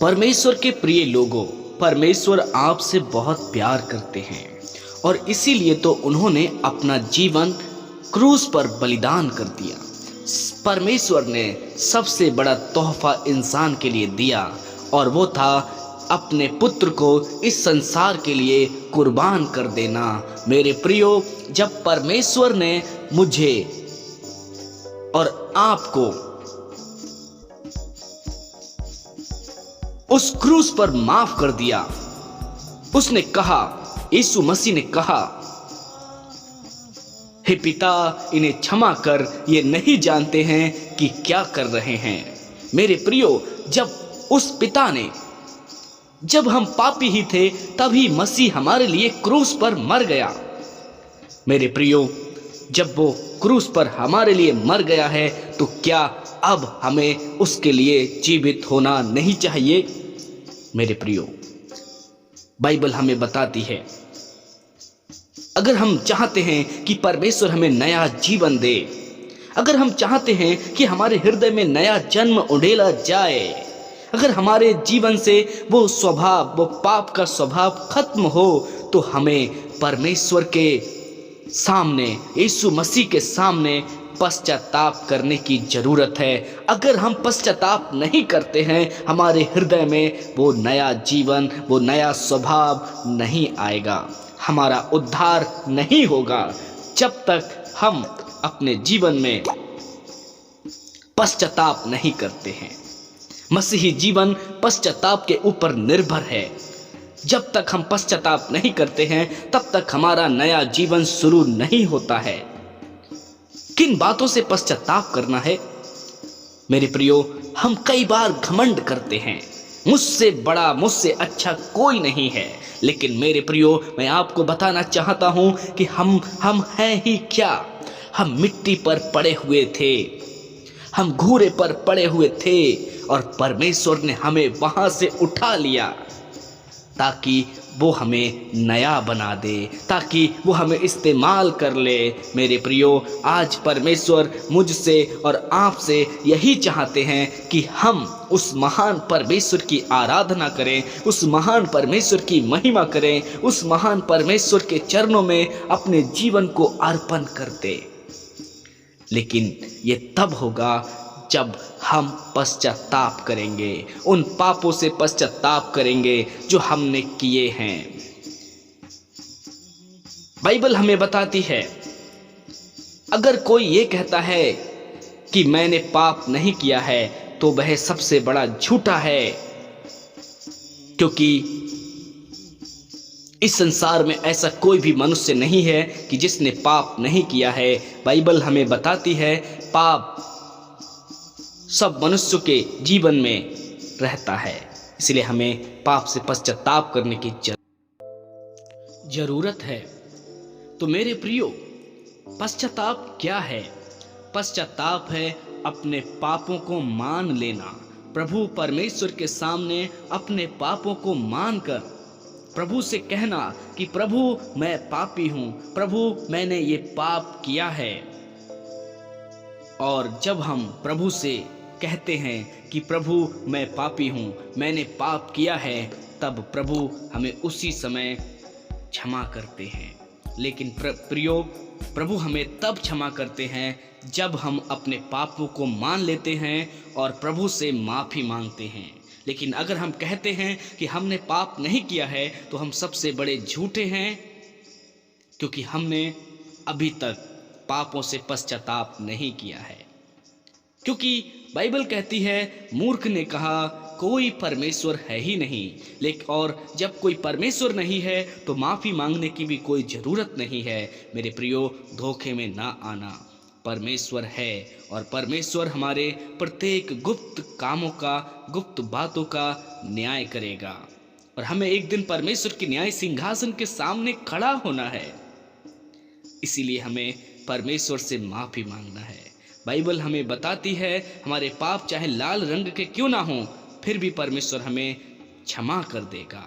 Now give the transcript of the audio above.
परमेश्वर के प्रिय लोगों, परमेश्वर आपसे बहुत प्यार करते हैं और इसीलिए तो उन्होंने अपना जीवन क्रूस पर बलिदान कर दिया। परमेश्वर ने सबसे बड़ा तोहफा इंसान के लिए दिया और वो था अपने पुत्र को इस संसार के लिए कुर्बान कर देना। मेरे प्रियो, जब परमेश्वर ने मुझे और आपको उस क्रूस पर माफ कर दिया, उसने कहा, यीशु मसीह ने कहा, हे पिता, इन्हें क्षमा कर, ये नहीं जानते हैं कि क्या कर रहे हैं। मेरे प्रियो, जब उस पिता ने, जब हम पापी ही थे तभी मसीह हमारे लिए क्रूस पर मर गया। मेरे प्रियो, जब वो क्रूस पर हमारे लिए मर गया है तो क्या अब हमें उसके लिए जीवित होना नहीं चाहिए? मेरे प्रियो, बाइबल हमें बताती है, अगर हम चाहते हैं कि परमेश्वर हमें नया जीवन दे, अगर हम चाहते हैं कि हमारे हृदय में नया जन्म उड़ेला जाए, अगर हमारे जीवन से वो स्वभाव, वो पाप का स्वभाव खत्म हो, तो हमें परमेश्वर के सामने, यीशु मसीह के सामने पश्चाताप करने की जरूरत है। अगर हम पश्चाताप नहीं करते हैं, हमारे हृदय में वो नया जीवन, वो नया स्वभाव नहीं आएगा, हमारा उद्धार नहीं होगा जब तक हम अपने जीवन में पश्चाताप नहीं करते हैं। मसीही जीवन पश्चाताप के ऊपर निर्भर है। जब तक हम पश्चाताप नहीं करते हैं तब तक हमारा नया जीवन शुरू नहीं होता है। किन बातों से पश्चाताप करना है? मेरे प्रियो, हम कई बार घमंड करते हैं, मुझसे बड़ा, मुझसे अच्छा कोई नहीं है। लेकिन मेरे प्रियो, मैं आपको बताना चाहता हूं कि हम हैं ही क्या? हम मिट्टी पर पड़े हुए थे, हम घूरे पर पड़े हुए थे और परमेश्वर ने हमें वहां से उठा लिया ताकि वो हमें नया बना दे, ताकि वो हमें इस्तेमाल कर ले। मेरे प्रियो, आज परमेश्वर मुझसे और आपसे यही चाहते हैं कि हम उस महान परमेश्वर की आराधना करें, उस महान परमेश्वर की महिमा करें, उस महान परमेश्वर के चरणों में अपने जीवन को अर्पण कर दें। लेकिन ये तब होगा जब हम पश्चाताप करेंगे, उन पापों से पश्चाताप करेंगे जो हमने किए हैं। बाइबल हमें बताती है, अगर कोई ये कहता है कि मैंने पाप नहीं किया है तो वह सबसे बड़ा झूठा है, क्योंकि इस संसार में ऐसा कोई भी मनुष्य नहीं है कि जिसने पाप नहीं किया है। बाइबल हमें बताती है, पाप सब मनुष्यों के जीवन में रहता है, इसलिए हमें पाप से पश्चाताप करने की जरूरत है। तो मेरे प्रियो, पश्चाताप क्या है? पश्चाताप है अपने पापों को मान लेना, प्रभु परमेश्वर के सामने अपने पापों को मानकर प्रभु से कहना कि प्रभु, मैं पापी हूं, प्रभु, मैंने ये पाप किया है। और जब हम प्रभु से कहते हैं कि प्रभु, मैं पापी हूं, मैंने पाप किया है, तब प्रभु हमें उसी समय क्षमा करते हैं। लेकिन प्रियो, प्रभु हमें तब क्षमा करते हैं जब हम अपने पापों को मान लेते हैं और प्रभु से माफ़ी मांगते हैं। लेकिन अगर हम कहते हैं कि हमने पाप नहीं किया है तो हम सबसे बड़े झूठे हैं, क्योंकि हमने अभी तक पापों से पश्चाताप नहीं किया है। क्योंकि बाइबल कहती है, मूर्ख ने कहा कोई परमेश्वर है ही नहीं, लेकिन और जब कोई परमेश्वर नहीं है तो माफ़ी मांगने की भी कोई ज़रूरत नहीं है। मेरे प्रियो, धोखे में ना आना, परमेश्वर है और परमेश्वर हमारे प्रत्येक गुप्त कामों का, गुप्त बातों का न्याय करेगा और हमें एक दिन परमेश्वर के न्याय सिंहासन के सामने खड़ा होना है। इसीलिए हमें परमेश्वर से माफ़ी मांगना है। बाइबल हमें बताती है, हमारे पाप चाहे लाल रंग के क्यों ना हों, फिर भी परमेश्वर हमें क्षमा कर देगा।